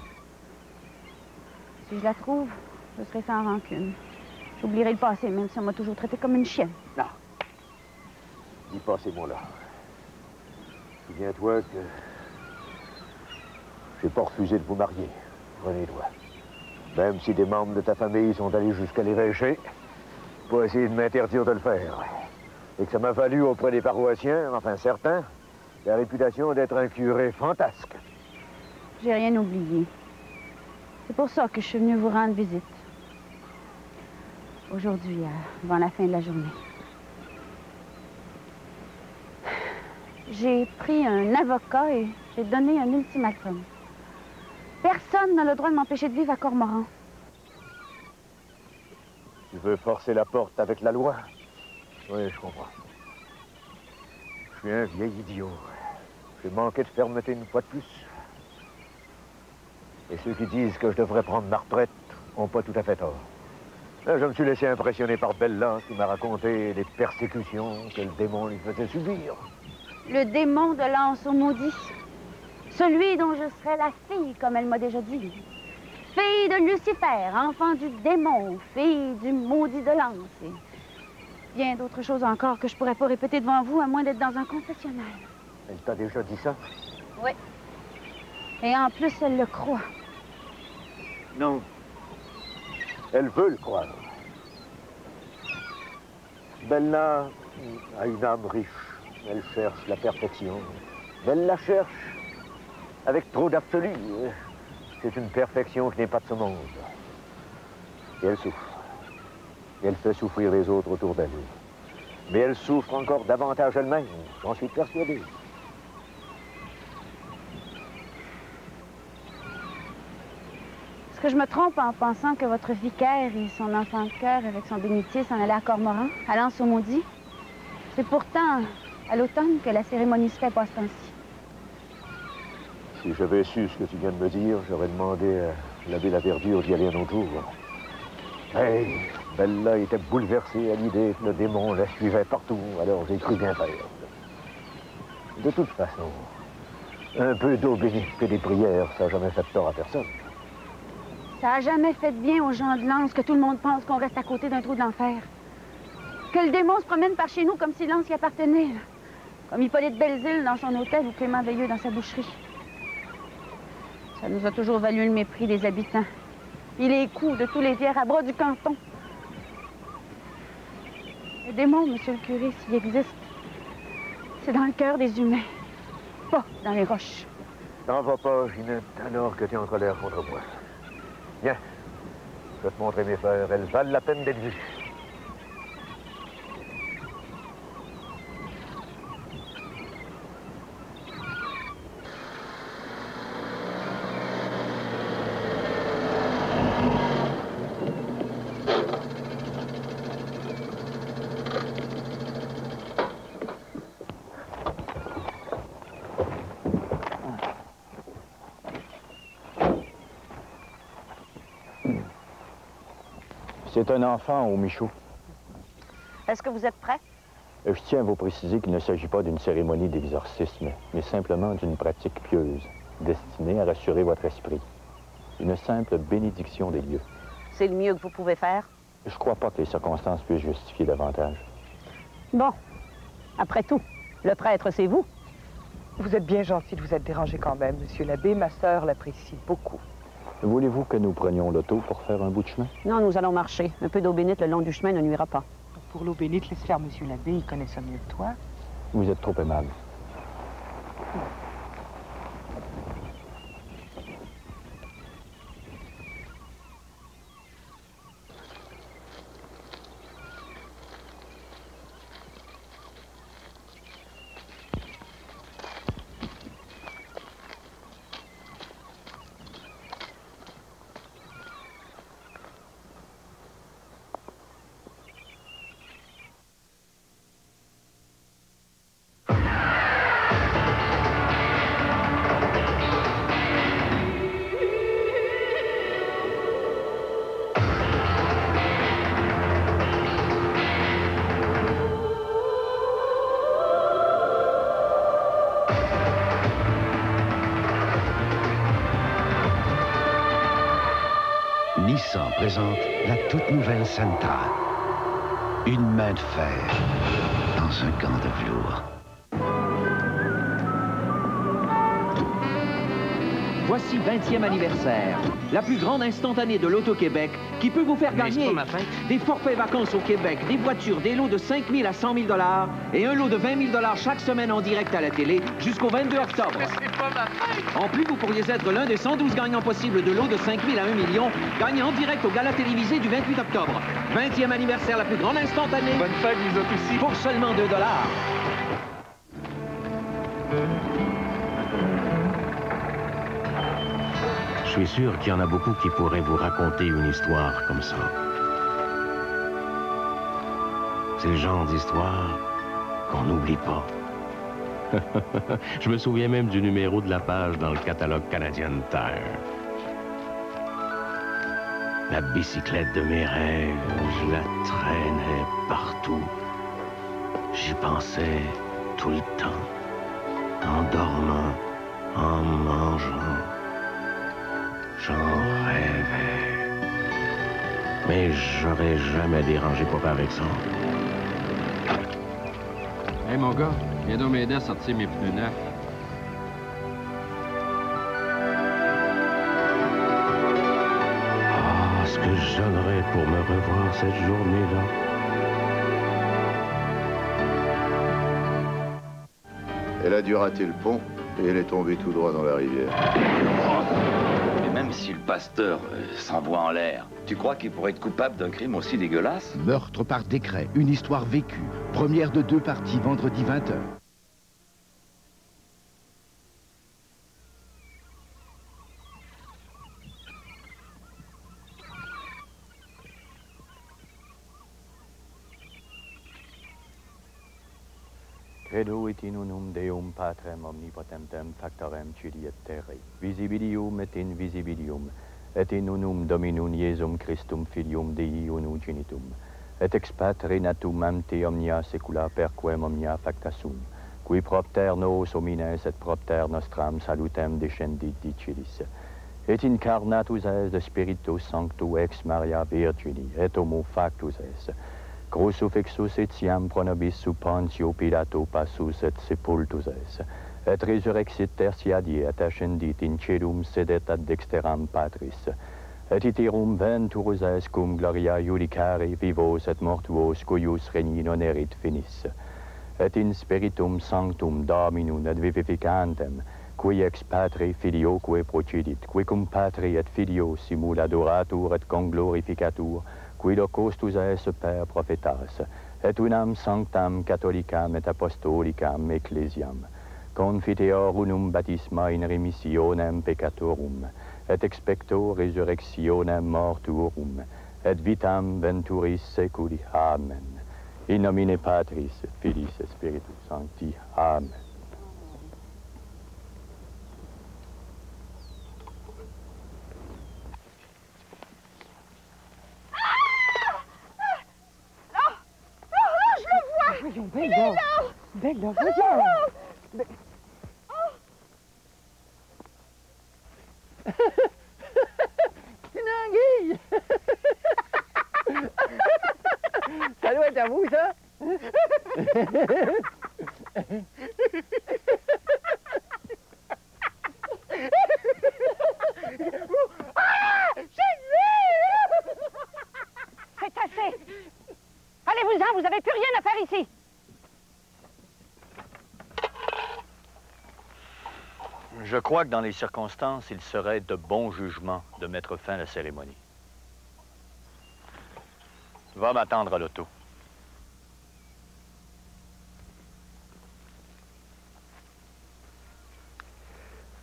Si je la trouve, je serai sans rancune. J'oublierai le passé, même si on m'a toujours traité comme une chienne. Non. Dis pas ces mots-là. Souviens-toi que j'ai pas refusé de vous marier, René toi. Même si des membres de ta famille sont allés jusqu'à l'évêché pour essayer de m'interdire de le faire. Et que ça m'a valu auprès des paroissiens, enfin certains, la réputation d'être un curé fantasque. J'ai rien oublié. C'est pour ça que je suis venue vous rendre visite. Aujourd'hui, avant la fin de la journée. J'ai pris un avocat et j'ai donné un ultimatum. Personne n'a le droit de m'empêcher de vivre à Cormoran. Tu veux forcer la porte avec la loi? Oui, je comprends. Je suis un vieil idiot. J'ai manqué de fermeté une fois de plus. Et ceux qui disent que je devrais prendre ma retraite n'ont pas tout à fait tort. Là, je me suis laissé impressionner par Bella, qui m'a raconté les persécutions que le démon lui faisait subir. Le démon de l'anse au maudit. Celui dont je serai la fille, comme elle m'a déjà dit. Fille de Lucifer, enfant du démon, fille du maudit de l'anse. Et bien d'autres choses encore que je pourrais pas répéter devant vous, à moins d'être dans un confessionnal. Elle t'a déjà dit ça? Oui. Et en plus, elle le croit. Non. Elle veut le croire. Bella a une âme riche. Elle cherche la perfection. Elle la cherche avec trop d'absolu. C'est une perfection qui n'est pas de ce monde. Et elle souffre. Et elle fait souffrir les autres autour d'elle. Mais elle souffre encore davantage elle-même, j'en suis persuadé. Est-ce que je me trompe en pensant que votre vicaire et son enfant de cœur avec son bénitier s'en allaient à Cormoran, à l'Anse au Maudit? C'est pourtant à l'automne que la cérémonie se fait pas ce temps-ci. Si j'avais su ce que tu viens de me dire, j'aurais demandé à l'abbé Laverdure d'y aller un autre jour. Hey, Bella était bouleversée à l'idée que le démon la suivait partout, alors j'ai cru bien faire. De toute façon, un peu d'eau bénite que des prières, ça n'a jamais fait de tort à personne. Ça a jamais fait de bien aux gens de l'Anse que tout le monde pense qu'on reste à côté d'un trou de l'enfer. Que le démon se promène par chez nous comme si l'Anse y appartenait. Comme Hippolyte Belzile dans son hôtel ou Clément Veilleux dans sa boucherie. Ça nous a toujours valu le mépris des habitants. Et les coups de tous les fiers à bras du canton. Le démon, monsieur le curé, s'il existe, c'est dans le cœur des humains, pas dans les roches. T'en vas pas, Ginette, alors que t'es en colère contre moi. Viens, je vais te montrer mes fleurs. Elles valent la peine d'être vues. C'est un enfant au Michaud. Est-ce que vous êtes prêts? Je tiens à vous préciser qu'il ne s'agit pas d'une cérémonie d'exorcisme, mais simplement d'une pratique pieuse, destinée à rassurer votre esprit. Une simple bénédiction des lieux. C'est le mieux que vous pouvez faire? Je crois pas que les circonstances puissent justifier davantage. Bon. Après tout, le prêtre, c'est vous. Vous êtes bien gentil de vous être dérangé quand même, monsieur l'abbé. Ma sœur l'apprécie beaucoup. Voulez-vous que nous prenions l'auto pour faire un bout de chemin? Non, nous allons marcher. Un peu d'eau bénite le long du chemin ne nuira pas. Pour l'eau bénite, laisse faire monsieur l'abbé, il connaît ça mieux que toi. Vous êtes trop aimable. Nissan présente la toute nouvelle Sentra. Une main de fer dans un gant de velours. Voici 20e anniversaire, la plus grande instantanée de l'Auto-Québec qui peut vous faire gagner des forfaits vacances au Québec, des voitures, des lots de 5 000 à 100 000 $ et un lot de 20 000 $ chaque semaine en direct à la télé jusqu'au 22 octobre. C'est pas ma fête! En plus, vous pourriez être l'un des 112 gagnants possibles de lots de 5 000 à 1 million, gagnés en direct au gala télévisé du 28 octobre. 20e anniversaire, la plus grande instantanée. Bonne fête, vous autres aussi. Pour seulement 2 $. Je suis sûr qu'il y en a beaucoup qui pourraient vous raconter une histoire comme ça. C'est le genre d'histoire qu'on n'oublie pas. Je me souviens même du numéro de la page dans le catalogue canadien Tire. La bicyclette de mes rêves, je la traînais partout. J'y pensais tout le temps, en dormant, en mangeant. J'en rêvais. Mais j'aurais jamais dérangé papa avec ça. Hey, mon gars, viens donc m'aider à sortir mes pneus neufs. ce que je donnerais pour me revoir cette journée-là. Elle a dû rater le pont et elle est tombée tout droit dans la rivière. Et même si le pasteur s'envoie en l'air, tu crois qu'il pourrait être coupable d'un crime aussi dégueulasse? Meurtre par décret, une histoire vécue. Première de 2 parties, vendredi 20h. Credo et in unum Deum Patrem omnipotentem factorem Cili et terrae, visibilium et invisibilium, et in unum Dominum Iesum Christum Filium Dei unigenitum, et ex patre natum ante omnia secula perquem omnia facta sum, qui propter nos homines et propter nostram salutem descendit dicilis, et incarnatus es de Spiritus Sancto ex Maria Virgini, et homo factus es, crucifixus etiam pro nobis sub Pontio Pilato passus et sepultus es, et resurrexit tertia die et ascendit in celum sedet ad dexteram Patris, et iterum venturus es cum gloria judicare vivos et mortuos cuius regni non erit finis, et in spiritum sanctum Dominum et vivificantem, qui ex Patre filioque procedit, qui cum Patre et Filio simul adoratur et conglorificatur, qui locustus es per prophetas, et unam sanctam catholicam et apostolicam ecclesiam, confiteor unum baptisma in remissionem peccatorum, et expecto resurrectionem mortuorum, et vitam venturis seculi. Amen. In nomine Patris, et Filis, et Spiritus Sancti. Amen. Bella, bella, voyons. Une anguille. Ça doit être à vous, ça. C'est assez. Allez-vous-en, vous n'avez plus rien à faire ici. Je crois que dans les circonstances, il serait de bon jugement de mettre fin à la cérémonie. Va m'attendre à l'auto.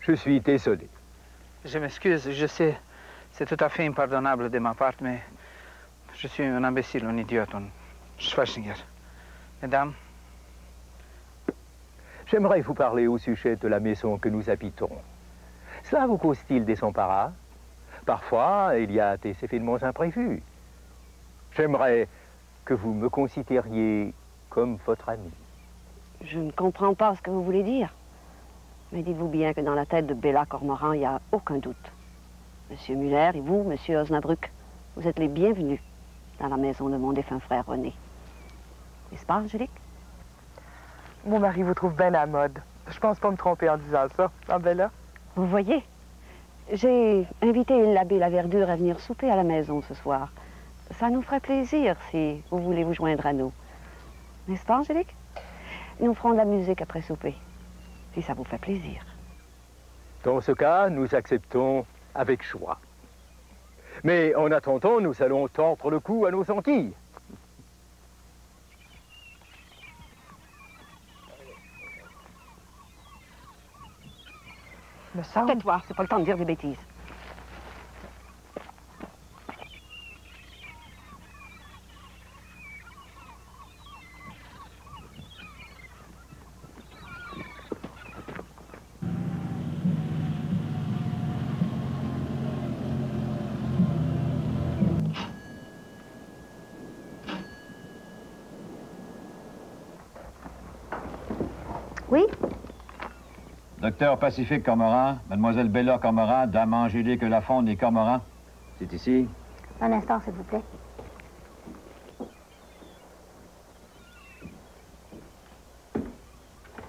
Je suis désolé. Je m'excuse, je sais, c'est tout à fait impardonnable de ma part, mais je suis un imbécile, un idiote, un Schwarzenegger. Mesdames, J'aimerais vous parler au sujet de la maison que nous habitons. Cela vous cause-t-il des embarras? Parfois, il y a des événements imprévus. J'aimerais que vous me considériez comme votre ami. Je ne comprends pas ce que vous voulez dire. Mais dites-vous bien que dans la tête de Bella Cormoran, il n'y a aucun doute. Monsieur Muller et vous, Monsieur Osnabrück, vous êtes les bienvenus dans la maison de mon défunt frère René. N'est-ce pas, Angélique? Mon mari vous trouve bien à la mode. Je pense pas me tromper en disant ça, hein, Bella? Vous voyez, j'ai invité l'abbé Laverdure à venir souper à la maison ce soir. Ça nous ferait plaisir si vous voulez vous joindre à nous. N'est-ce pas, Angélique? Nous ferons de la musique après souper, si ça vous fait plaisir. Dans ce cas, nous acceptons avec joie. Mais en attendant, nous allons tordre le cou à nos anguilles. Tais-toi, c'est pas le temps de dire des bêtises. Oui? Docteur Pacifique Cormoran, Mademoiselle Bella Cormoran, Dame Angélique Lafonde et Cormoran. C'est ici. Un instant, s'il vous plaît.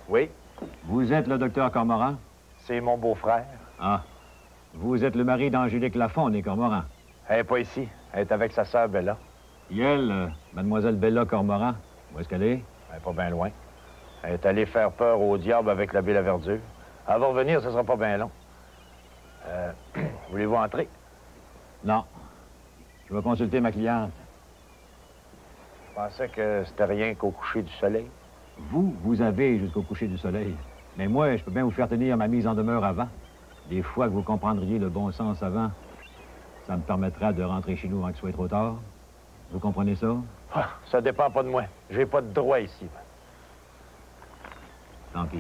Oui. Vous êtes le docteur Cormoran? C'est mon beau-frère. Ah. Vous êtes le mari d'Angélique Lafonde et Cormoran? Elle n'est pas ici. Elle est avec sa sœur Bella. Et elle, mademoiselle Bella Cormoran, où est-ce qu'elle est? Elle n'est pas bien loin. Elle est allée faire peur au diable avec l'abbé Laverdure. Elle va revenir, ce sera pas bien long. Voulez-vous entrer? Non. Je vais consulter ma cliente. Je pensais que c'était rien qu'au coucher du soleil. Vous avez jusqu'au coucher du soleil. Mais moi, je peux bien vous faire tenir ma mise en demeure avant. Des fois que vous comprendriez le bon sens avant, ça me permettra de rentrer chez nous avant qu'il soit trop tard. Vous comprenez ça? Ah, ça dépend pas de moi. J'ai pas de droit ici. Tant pis.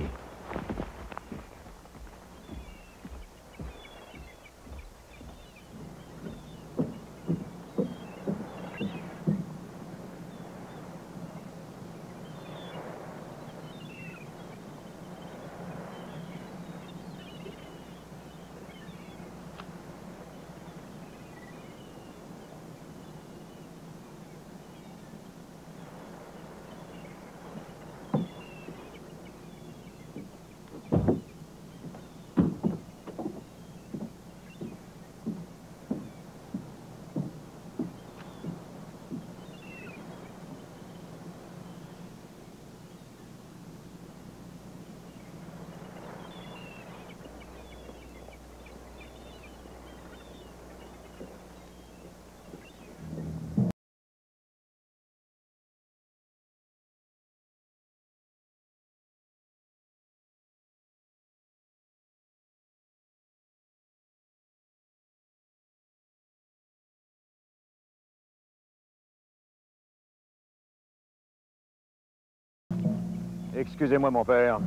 Excusez-moi, mon père.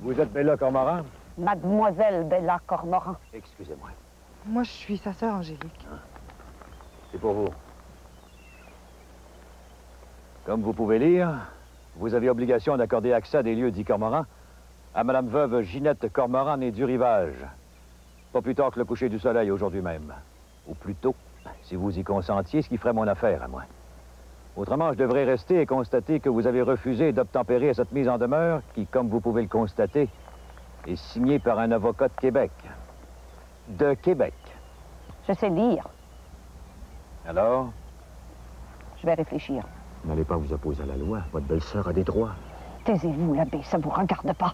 Vous êtes Bella Cormoran? Mademoiselle Bella Cormoran. Excusez-moi. Moi, je suis sa sœur Angélique. C'est pour vous. Comme vous pouvez lire, vous avez obligation d'accorder accès à des lieux dits Cormoran à Madame veuve Ginette Cormoran née du Rivage. Pas plus tard que le coucher du soleil aujourd'hui même. Ou plus tôt, si vous y consentiez, ce qui ferait mon affaire à moi. Autrement, je devrais rester et constater que vous avez refusé d'obtempérer à cette mise en demeure qui, comme vous pouvez le constater, est signée par un avocat de Québec. De Québec. Je sais lire. Alors? Je vais réfléchir. N'allez pas vous opposer à la loi. Votre belle-sœur a des droits. Taisez-vous, l'abbé, ça vous regarde pas.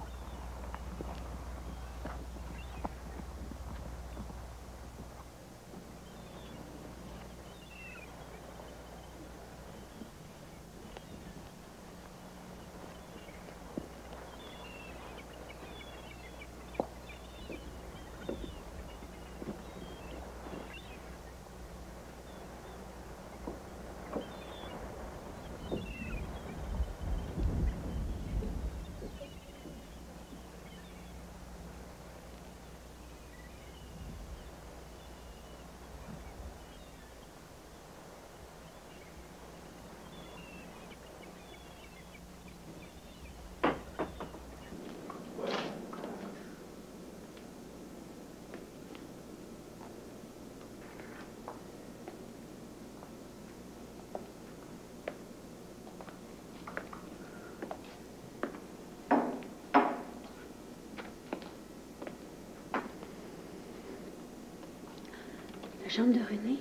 La chambre de René,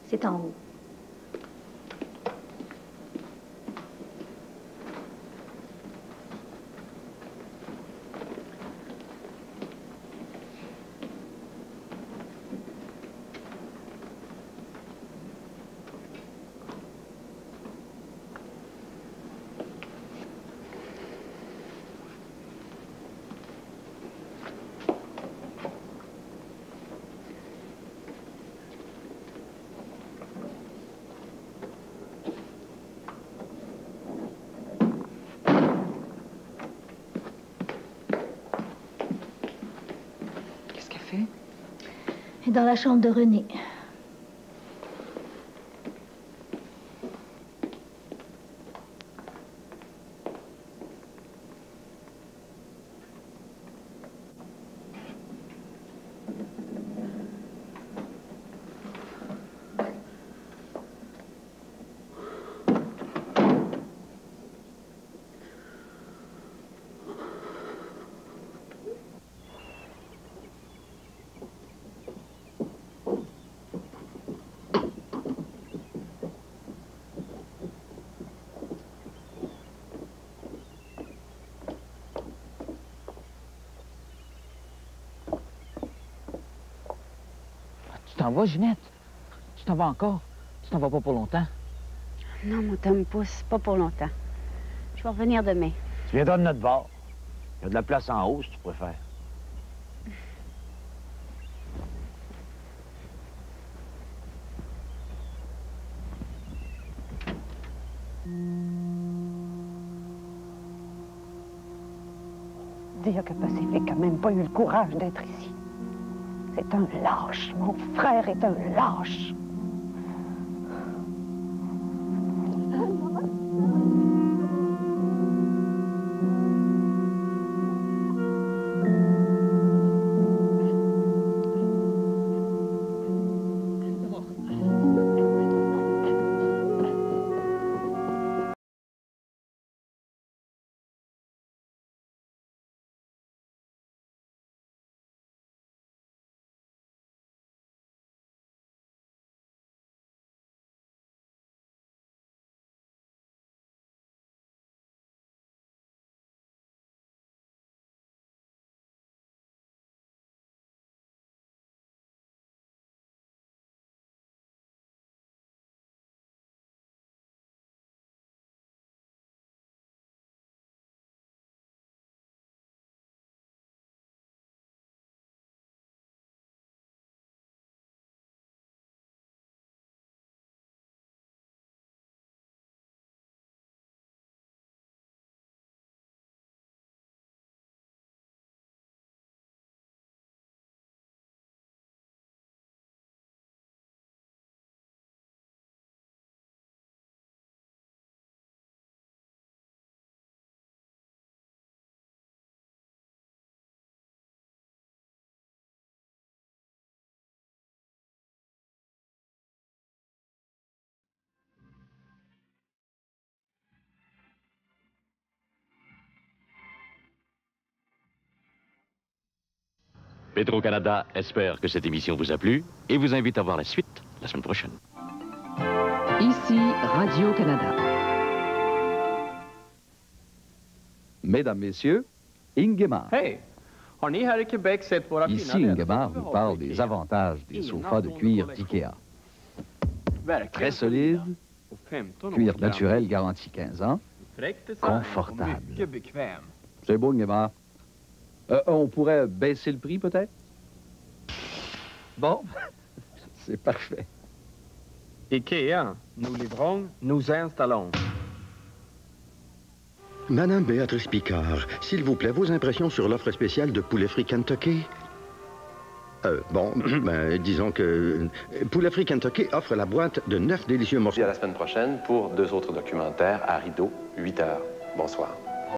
c'est en haut. Et dans la chambre de René. t'en vas, Ginette? Tu t'en vas encore? Tu t'en vas pas pour longtemps? Non, mon Tom Pouce, pas pour longtemps. Je vais revenir demain. Tu viendras de notre bord. Il y a de la place en haut, si tu préfères. Dire que Pacifique n'a même pas eu le courage d'être ici. C'est un lâche. Mon frère est un lâche. Petro-Canada espère que cette émission vous a plu et vous invite à voir la suite la semaine prochaine. Ici Radio-Canada. Mesdames, Messieurs, Ingemar. Hey! Har ni här i Québec sett våra Ici, fina Ingemar vous parle des avantages des sofas de cuir d'IKEA. Très solide, cuir naturel garanti 15 ans, confortable. C'est beau, Ingemar. On pourrait baisser le prix, peut-être? Bon, c'est parfait. IKEA, nous livrons, nous installons. Madame Béatrice Picard, s'il vous plaît, vos impressions sur l'offre spéciale de poulet frit Kentucky? Disons que Poulet frit Kentucky offre la boîte de 9 délicieux morceaux. À la semaine prochaine pour 2 autres documentaires à rideau, 8 heures. Bonsoir.